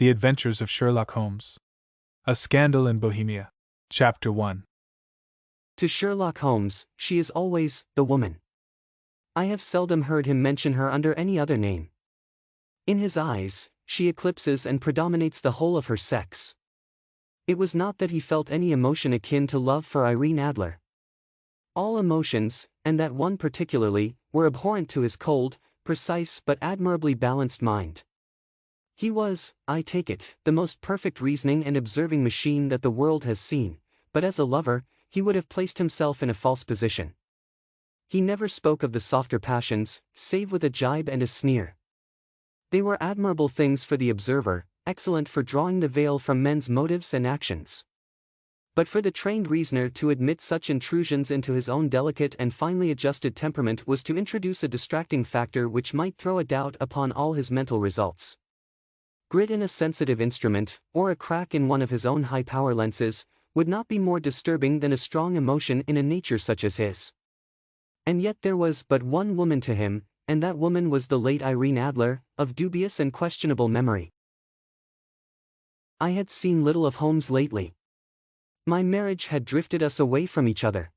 The Adventures of Sherlock Holmes. A Scandal in Bohemia. Chapter 1. To Sherlock Holmes, she is always the woman. I have seldom heard him mention her under any other name. In his eyes, she eclipses and predominates the whole of her sex. It was not that he felt any emotion akin to love for Irene Adler. All emotions, and that one particularly, were abhorrent to his cold, precise but admirably balanced mind. He was, I take it, the most perfect reasoning and observing machine that the world has seen, but as a lover, he would have placed himself in a false position. He never spoke of the softer passions, save with a jibe and a sneer. They were admirable things for the observer, excellent for drawing the veil from men's motives and actions. But for the trained reasoner to admit such intrusions into his own delicate and finely adjusted temperament was to introduce a distracting factor which might throw a doubt upon all his mental results. Grit in a sensitive instrument, or a crack in one of his own high-power lenses, would not be more disturbing than a strong emotion in a nature such as his. And yet there was but one woman to him, and that woman was the late Irene Adler, of dubious and questionable memory. I had seen little of Holmes lately. My marriage had drifted us away from each other.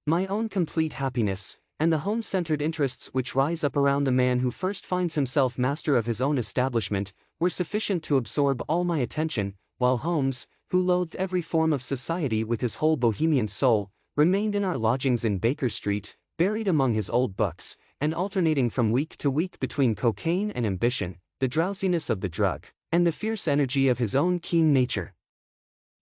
My own complete happiness, and the home-centered interests which rise up around the man who first finds himself master of his own establishment, were sufficient to absorb all my attention, while Holmes, who loathed every form of society with his whole Bohemian soul, remained in our lodgings in Baker Street, buried among his old books, and alternating from week to week between cocaine and ambition, the drowsiness of the drug, and the fierce energy of his own keen nature.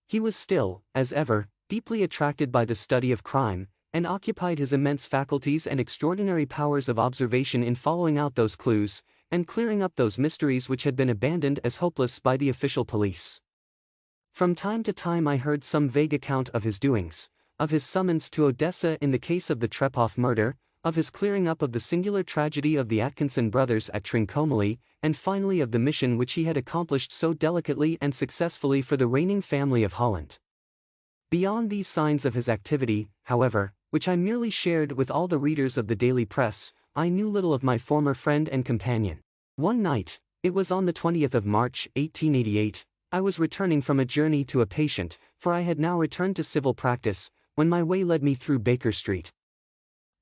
He was still, as ever, deeply attracted by the study of crime, and occupied his immense faculties and extraordinary powers of observation in following out those clues, and clearing up those mysteries which had been abandoned as hopeless by the official police. From time to time I heard some vague account of his doings, of his summons to Odessa in the case of the Trepoff murder, of his clearing up of the singular tragedy of the Atkinson brothers at Trincomalee, and finally of the mission which he had accomplished so delicately and successfully for the reigning family of Holland. Beyond these signs of his activity, however, which I merely shared with all the readers of the daily press, I knew little of my former friend and companion. One night, it was on the 20th of March, 1888, I was returning from a journey to a patient, for I had now returned to civil practice, when my way led me through Baker Street.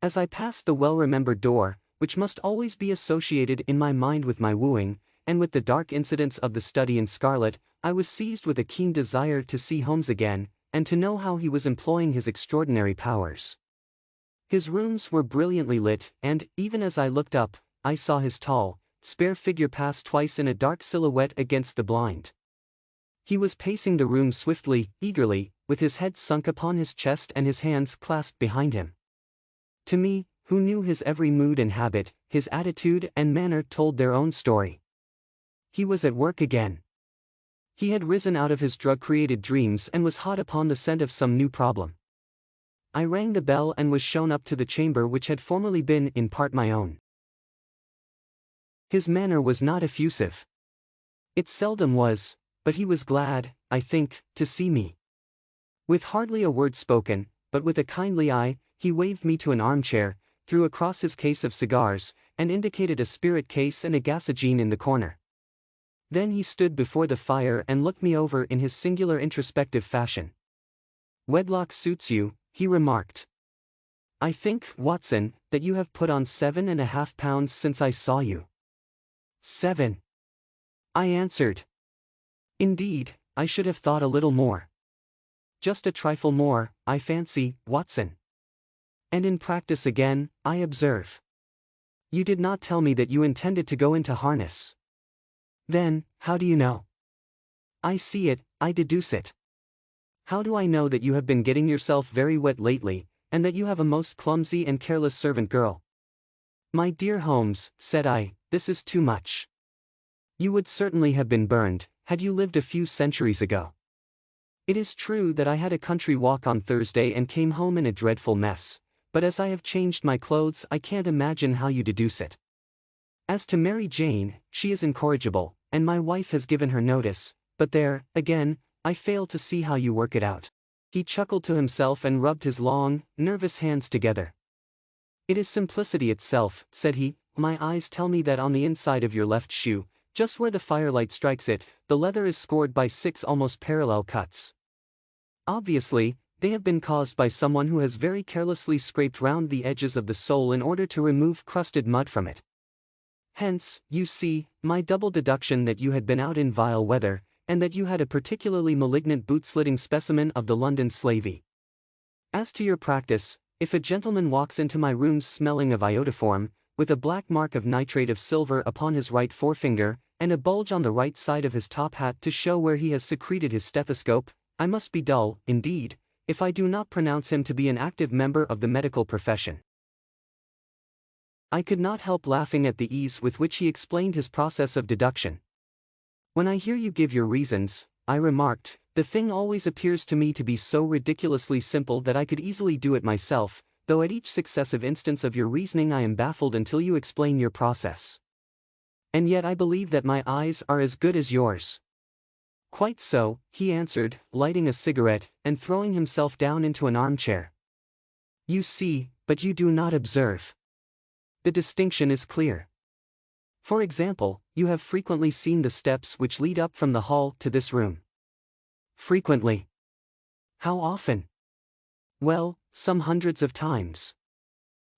As I passed the well-remembered door, which must always be associated in my mind with my wooing, and with the dark incidents of the study in scarlet, I was seized with a keen desire to see Holmes again, and to know how he was employing his extraordinary powers. His rooms were brilliantly lit, and, even as I looked up, I saw his tall, spare figure pass twice in a dark silhouette against the blind. He was pacing the room swiftly, eagerly, with his head sunk upon his chest and his hands clasped behind him. To me, who knew his every mood and habit, his attitude and manner told their own story. He was at work again. He had risen out of his drug-created dreams and was hot upon the scent of some new problem. I rang the bell and was shown up to the chamber which had formerly been in part my own. His manner was not effusive. It seldom was, but he was glad, I think, to see me. With hardly a word spoken, but with a kindly eye, he waved me to an armchair, threw across his case of cigars, and indicated a spirit case and a gasogene in the corner. Then he stood before the fire and looked me over in his singular introspective fashion. "Wedlock suits you," he remarked. "I think, Watson, that you have put on 7.5 pounds since I saw you." 7. I answered. "Indeed, I should have thought a little more." "Just a trifle more, I fancy, Watson." "And in practice again, I observe. You did not tell me that you intended to go into harness." "Then, how do you know?" "I see it, I deduce it." "How do I know that you have been getting yourself very wet lately, and that you have a most clumsy and careless servant girl?" "My dear Holmes," said I, "this is too much. You would certainly have been burned, had you lived a few centuries ago. It is true that I had a country walk on Thursday and came home in a dreadful mess, but as I have changed my clothes I can't imagine how you deduce it. As to Mary Jane, she is incorrigible, and my wife has given her notice, but there, again, I fail to see how you work it out." He chuckled to himself and rubbed his long, nervous hands together. "It is simplicity itself," said he. "My eyes tell me that on the inside of your left shoe, Just where the firelight strikes it, the leather is scored by 6 almost parallel cuts. Obviously, they have been caused by someone who has very carelessly scraped round the edges of the sole in order to remove crusted mud from it. Hence, you see, my double deduction that you had been out in vile weather, and that you had a particularly malignant boot-slitting specimen of the London slavey. As to your practice, if a gentleman walks into my rooms smelling of iodoform, with a black mark of nitrate of silver upon his right forefinger, and a bulge on the right side of his top hat to show where he has secreted his stethoscope, I must be dull, indeed, if I do not pronounce him to be an active member of the medical profession. I could not help laughing at the ease with which he explained his process of deduction. When I hear you give your reasons, I remarked, the thing always appears to me to be so ridiculously simple that I could easily do it myself, though at each successive instance of your reasoning I am baffled until you explain your process. And yet I believe that my eyes are as good as yours. Quite so, he answered, lighting a cigarette, and throwing himself down into an armchair. You see, but you do not observe. The distinction is clear. For example, you have frequently seen the steps which lead up from the hall to this room. Frequently. How often? Well, some hundreds of times.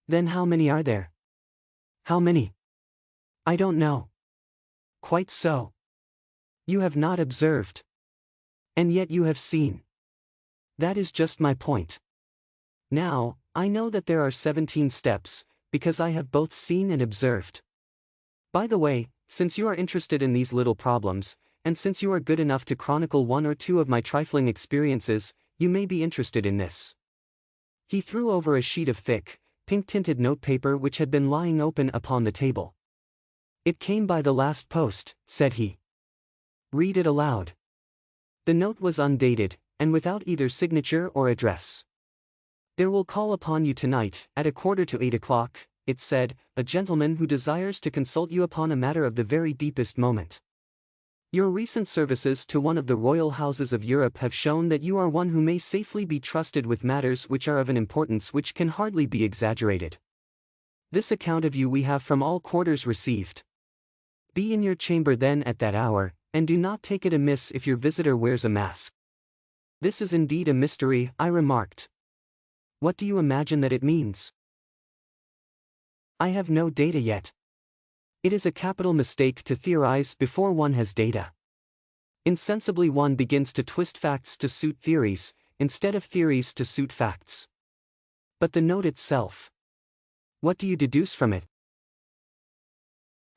Then how many are there? How many? I don't know. Quite so. You have not observed. And yet you have seen. That is just my point. Now, I know that there are 17 steps, because I have both seen and observed. By the way, since you are interested in these little problems, and since you are good enough to chronicle one or two of my trifling experiences, you may be interested in this. He threw over a sheet of thick, pink-tinted notepaper which had been lying open upon the table. It came by the last post, said he. Read it aloud. The note was undated, and without either signature or address. There will call upon you tonight, at 7:45, it said, a gentleman who desires to consult you upon a matter of the very deepest moment. Your recent services to one of the royal houses of Europe have shown that you are one who may safely be trusted with matters which are of an importance which can hardly be exaggerated. This account of you we have from all quarters received. Be in your chamber then at that hour, and do not take it amiss if your visitor wears a mask. This is indeed a mystery, I remarked. What do you imagine that it means? I have no data yet. It is a capital mistake to theorize before one has data. Insensibly one begins to twist facts to suit theories, instead of theories to suit facts. But the note itself. What do you deduce from it?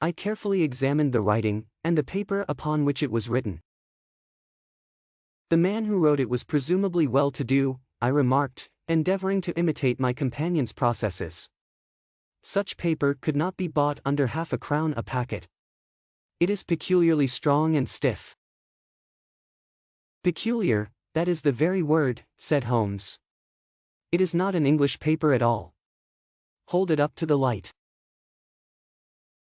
I carefully examined the writing, and the paper upon which it was written. The man who wrote it was presumably well-to-do, I remarked, endeavoring to imitate my companion's processes. Such paper could not be bought under half a crown a packet. It is peculiarly strong and stiff. Peculiar, that is the very word, said Holmes. It is not an English paper at all. Hold it up to the light.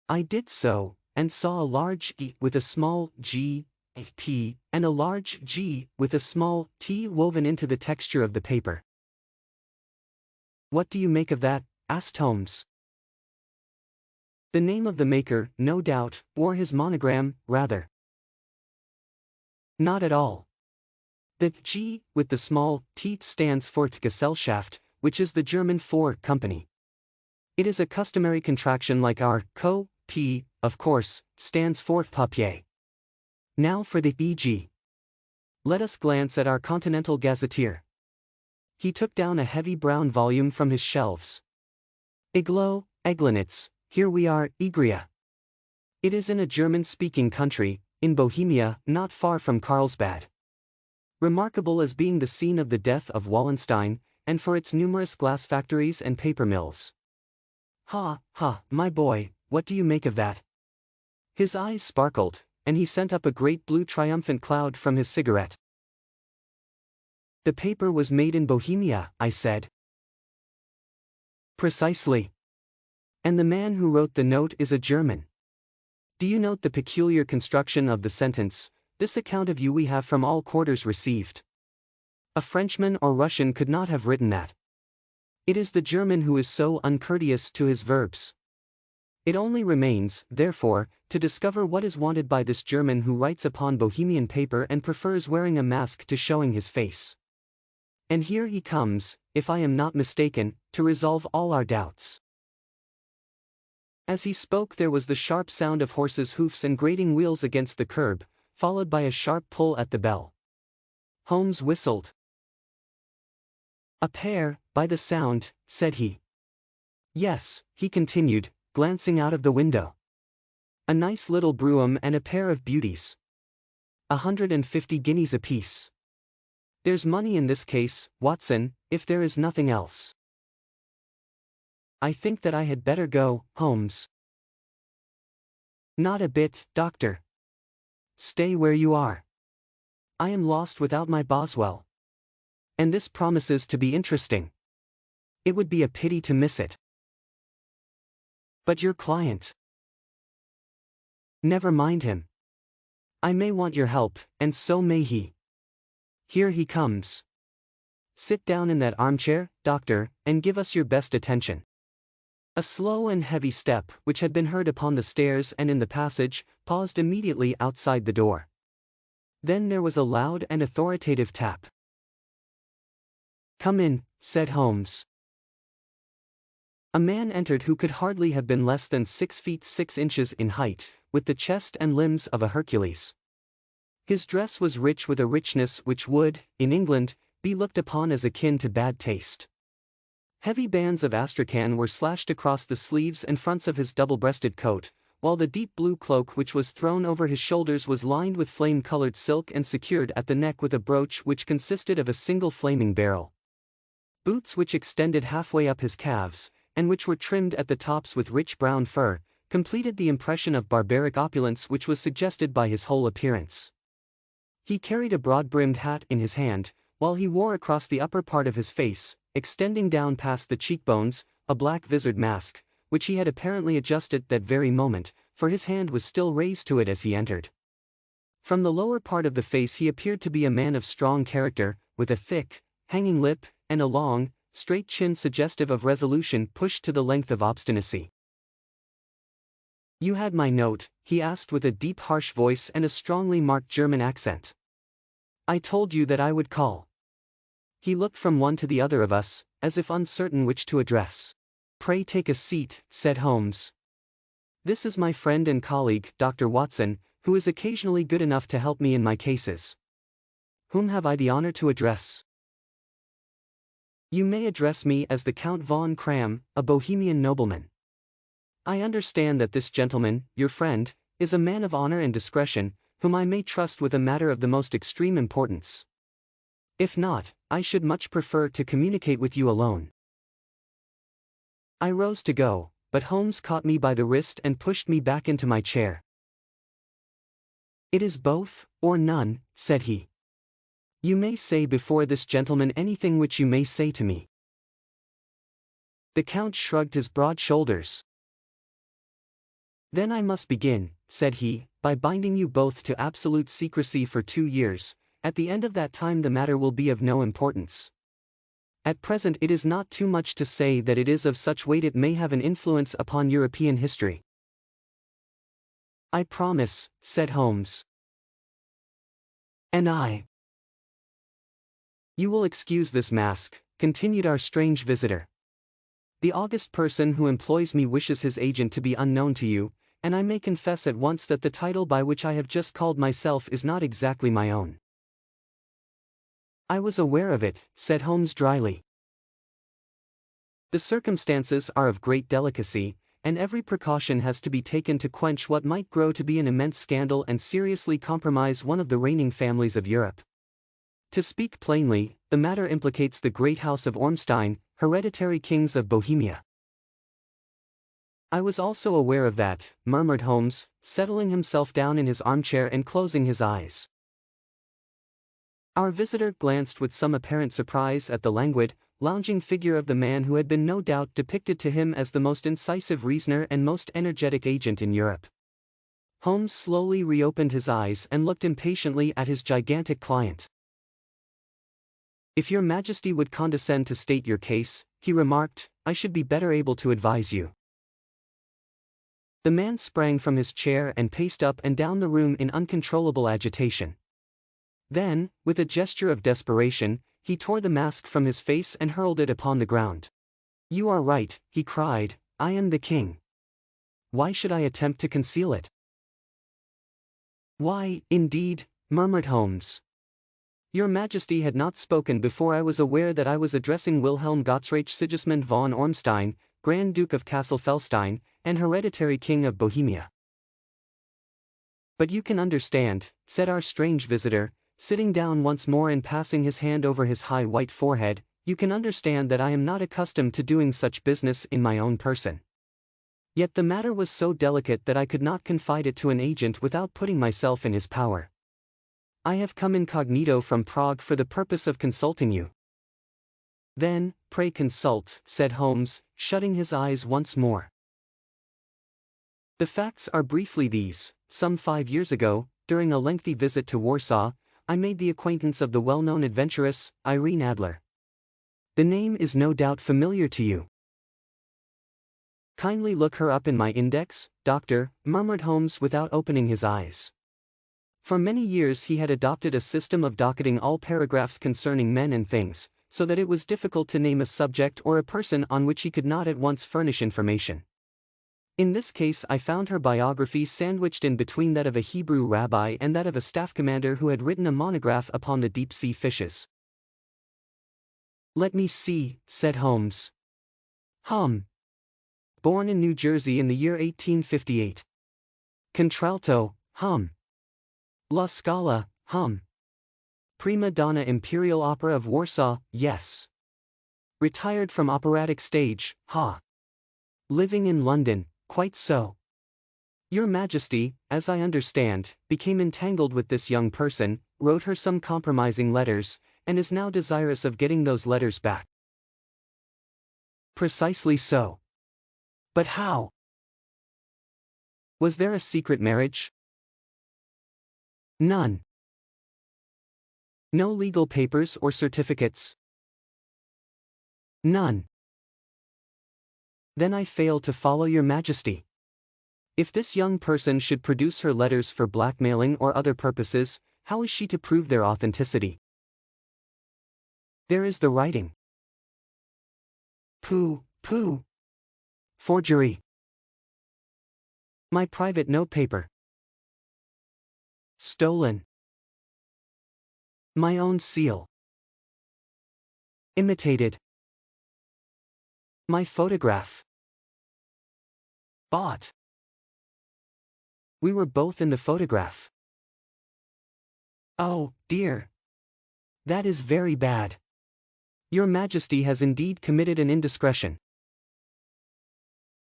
I did so, and saw a large E with a small g, a P, and a large G with a small t woven into the texture of the paper. What do you make of that? Asked Holmes. The name of the maker, no doubt, or his monogram, rather. Not at all. The G, with the small t stands for Gesellschaft, which is the German for company. It is a customary contraction like our co, P, of course, stands for papier. Now for the e.g. Let us glance at our Continental Gazetteer. He took down a heavy brown volume from his shelves. Iglo, Eglinitz, here we are, Igria. It is in a German-speaking country, in Bohemia, not far from Carlsbad. Remarkable as being the scene of the death of Wallenstein, and for its numerous glass factories and paper mills. Ha, my boy, what do you make of that? His eyes sparkled, and he sent up a great blue triumphant cloud from his cigarette. The paper was made in Bohemia, I said. Precisely. And the man who wrote the note is a German. Do you note the peculiar construction of the sentence, this account of you we have from all quarters received? A Frenchman or Russian could not have written that. It is the German who is so uncourteous to his verbs. It only remains, therefore, to discover what is wanted by this German who writes upon Bohemian paper and prefers wearing a mask to showing his face. And here he comes, if I am not mistaken, to resolve all our doubts." As he spoke, there was the sharp sound of horses' hoofs and grating wheels against the curb, followed by a sharp pull at the bell. Holmes whistled. "A pair, by the sound," said he. "Yes," he continued, glancing out of the window. "A nice little brougham and a pair of beauties. 150 guineas apiece. There's money in this case, Watson, if there is nothing else." "I think that I had better go, Holmes." "Not a bit, Doctor. Stay where you are. I am lost without my Boswell. And this promises to be interesting. It would be a pity to miss it." "But your client?" "Never mind him. I may want your help, and so may he. Here he comes. Sit down in that armchair, Doctor, and give us your best attention." A slow and heavy step, which had been heard upon the stairs and in the passage, paused immediately outside the door. Then there was a loud and authoritative tap. "Come in," said Holmes. A man entered who could hardly have been less than 6 feet 6 inches in height, with the chest and limbs of a Hercules. His dress was rich with a richness which would, in England, be looked upon as akin to bad taste. Heavy bands of astrakhan were slashed across the sleeves and fronts of his double-breasted coat, while the deep blue cloak which was thrown over his shoulders was lined with flame-colored silk and secured at the neck with a brooch which consisted of a single flaming barrel. Boots which extended halfway up his calves, and which were trimmed at the tops with rich brown fur, completed the impression of barbaric opulence which was suggested by his whole appearance. He carried a broad-brimmed hat in his hand, while he wore across the upper part of his face, extending down past the cheekbones, a black visored mask, which he had apparently adjusted that very moment, for his hand was still raised to it as he entered. From the lower part of the face he appeared to be a man of strong character, with a thick, hanging lip, and a long, straight chin suggestive of resolution pushed to the length of obstinacy. "You had my note?" he asked with a deep harsh voice and a strongly marked German accent. "I told you that I would call." He looked from one to the other of us, as if uncertain which to address. "Pray take a seat," said Holmes. "This is my friend and colleague, Dr. Watson, who is occasionally good enough to help me in my cases. Whom have I the honor to address?" "You may address me as the Count von Kram, a Bohemian nobleman. I understand that this gentleman, your friend, is a man of honor and discretion, whom I may trust with a matter of the most extreme importance. If not, I should much prefer to communicate with you alone." I rose to go, but Holmes caught me by the wrist and pushed me back into my chair. "It is both, or none," said he. "You may say before this gentleman anything which you may say to me." The Count shrugged his broad shoulders. "Then I must begin," said he, "by binding you both to absolute secrecy for 2 years. At the end of that time the matter will be of no importance. At present it is not too much to say that it is of such weight it may have an influence upon European history." "I promise," said Holmes. "And I." "You will excuse this mask," continued our strange visitor. "The august person who employs me wishes his agent to be unknown to you, and I may confess at once that the title by which I have just called myself is not exactly my own." "I was aware of it," said Holmes dryly. "The circumstances are of great delicacy, and every precaution has to be taken to quench what might grow to be an immense scandal and seriously compromise one of the reigning families of Europe. To speak plainly, the matter implicates the great house of Ormstein, hereditary kings of Bohemia." "I was also aware of that," murmured Holmes, settling himself down in his armchair and closing his eyes. Our visitor glanced with some apparent surprise at the languid, lounging figure of the man who had been no doubt depicted to him as the most incisive reasoner and most energetic agent in Europe. Holmes slowly reopened his eyes and looked impatiently at his gigantic client. "If your Majesty would condescend to state your case," he remarked, "I should be better able to advise you." The man sprang from his chair and paced up and down the room in uncontrollable agitation. Then, with a gesture of desperation, he tore the mask from his face and hurled it upon the ground. "You are right," he cried, "I am the king. Why should I attempt to conceal it?" "Why, indeed," murmured Holmes. "Your Majesty had not spoken before I was aware that I was addressing Wilhelm Gottsreich Sigismund von Ormstein, Grand Duke of Kassel-Felstein, and hereditary King of Bohemia." "But you can understand," said our strange visitor, sitting down once more and passing his hand over his high white forehead, "you can understand that I am not accustomed to doing such business in my own person. Yet the matter was so delicate that I could not confide it to an agent without putting myself in his power. I have come incognito from Prague for the purpose of consulting you." "Then, pray consult," said Holmes, shutting his eyes once more. "The facts are briefly these. Some 5 years ago, during a lengthy visit to Warsaw, I made the acquaintance of the well-known adventuress, Irene Adler. The name is no doubt familiar to you." "Kindly look her up in my index, Doctor," murmured Holmes without opening his eyes. For many years he had adopted a system of docketing all paragraphs concerning men and things, so that it was difficult to name a subject or a person on which he could not at once furnish information. In this case I found her biography sandwiched in between that of a Hebrew rabbi and that of a staff commander who had written a monograph upon the deep-sea fishes. "Let me see," said Holmes. Born in New Jersey in the year 1858. Contralto, La Scala, Prima donna Imperial Opera of Warsaw, yes. Retired from operatic stage, Living in London, quite so. Your Majesty, as I understand, became entangled with this young person, wrote her some compromising letters, and is now desirous of getting those letters back." "Precisely so. But how? Was there a secret marriage?" "None." "No legal papers or certificates?" "None." "Then I fail to follow your Majesty. If this young person should produce her letters for blackmailing or other purposes, how is she to prove their authenticity?" "There is the writing." "Pooh. Forgery." "My private notepaper." "Stolen." "My own seal." "Imitated." "My photograph." "Bought." "We were both in the photograph." "Oh, dear. That is very bad. Your Majesty has indeed committed an indiscretion."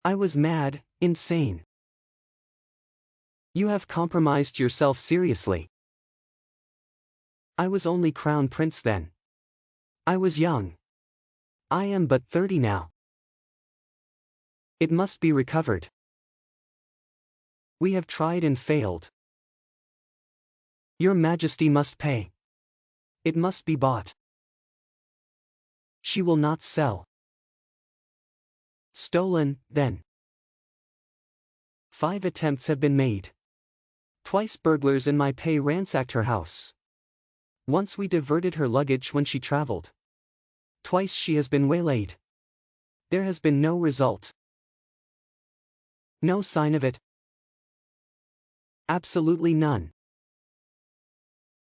"I was mad, insane." "You have compromised yourself seriously." "I was only Crown Prince then. I was young. I am but 30 now." "It must be recovered." "We have tried and failed." "Your Majesty must pay. It must be bought." "She will not sell." "Stolen, then." 5 attempts have been made. Twice burglars in my pay ransacked her house. Once we diverted her luggage when she traveled. Twice she has been waylaid. There has been no result. "No sign of it?" "Absolutely none."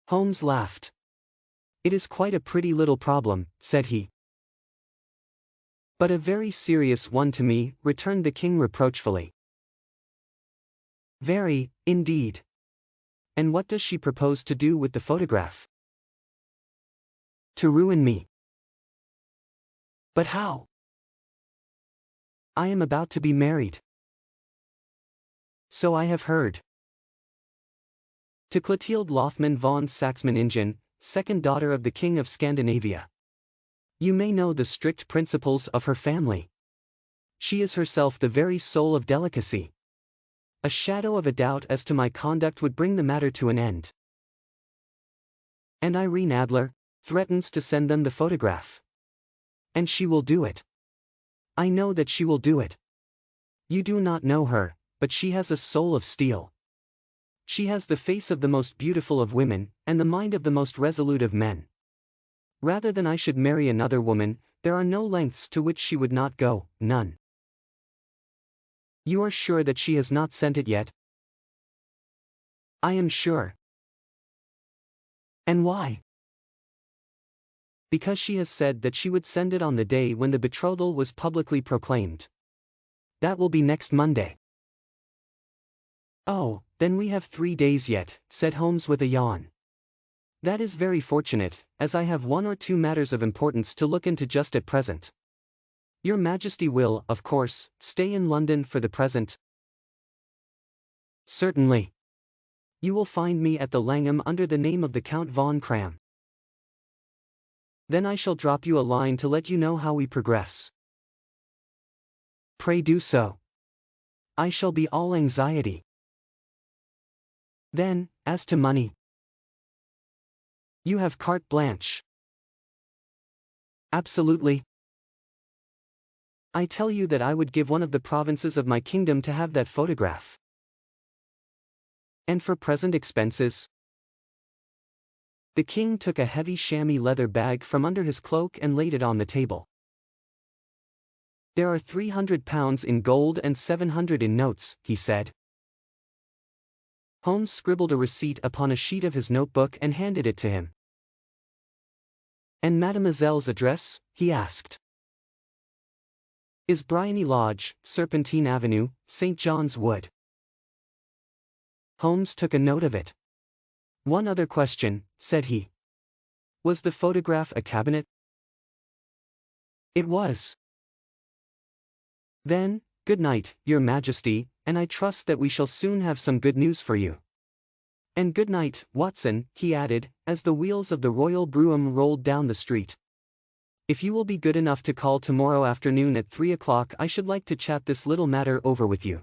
Holmes laughed. "It is quite a pretty little problem," said he. "But a very serious one to me," returned the king reproachfully. "Very, indeed. And what does she propose to do with the photograph?" "To ruin me." "But how?" "I am about to be married." "So I have heard." "To Clotilde Lothman von Saxman-Ingen, second daughter of the King of Scandinavia. You may know the strict principles of her family. She is herself the very soul of delicacy. A shadow of a doubt as to my conduct would bring the matter to an end." "And Irene Adler threatens to send them the photograph. And she will do it. I know that she will do it. You do not know her, but she has a soul of steel. She has the face of the most beautiful of women, and the mind of the most resolute of men. Rather than I should marry another woman, there are no lengths to which she would not go, none. You are sure that she has not sent it yet? I am sure. And why? Because she has said that she would send it on the day when the betrothal was publicly proclaimed. That will be next Monday. Oh, then we have 3 days yet, said Holmes with a yawn. That is very fortunate, as I have 1 or 2 matters of importance to look into just at present. Your Majesty will, of course, stay in London for the present? Certainly. You will find me at the Langham under the name of the Count von Cram. Then I shall drop you a line to let you know how we progress. Pray do so. I shall be all anxiety. Then, as to money. You have carte blanche. Absolutely. I tell you that I would give one of the provinces of my kingdom to have that photograph. And for present expenses? The king took a heavy chamois leather bag from under his cloak and laid it on the table. There are £300 in gold and 700 in notes, he said. Holmes scribbled a receipt upon a sheet of his notebook and handed it to him. And Mademoiselle's address? He asked. Is Bryony Lodge, Serpentine Avenue, St. John's Wood. Holmes took a note of it. One other question, said he. Was the photograph a cabinet? It was. Then, good night, Your Majesty, and I trust that we shall soon have some good news for you. And good night, Watson, he added, as the wheels of the royal brougham rolled down the street. If you will be good enough to call tomorrow afternoon at 3 o'clock, I should like to chat this little matter over with you.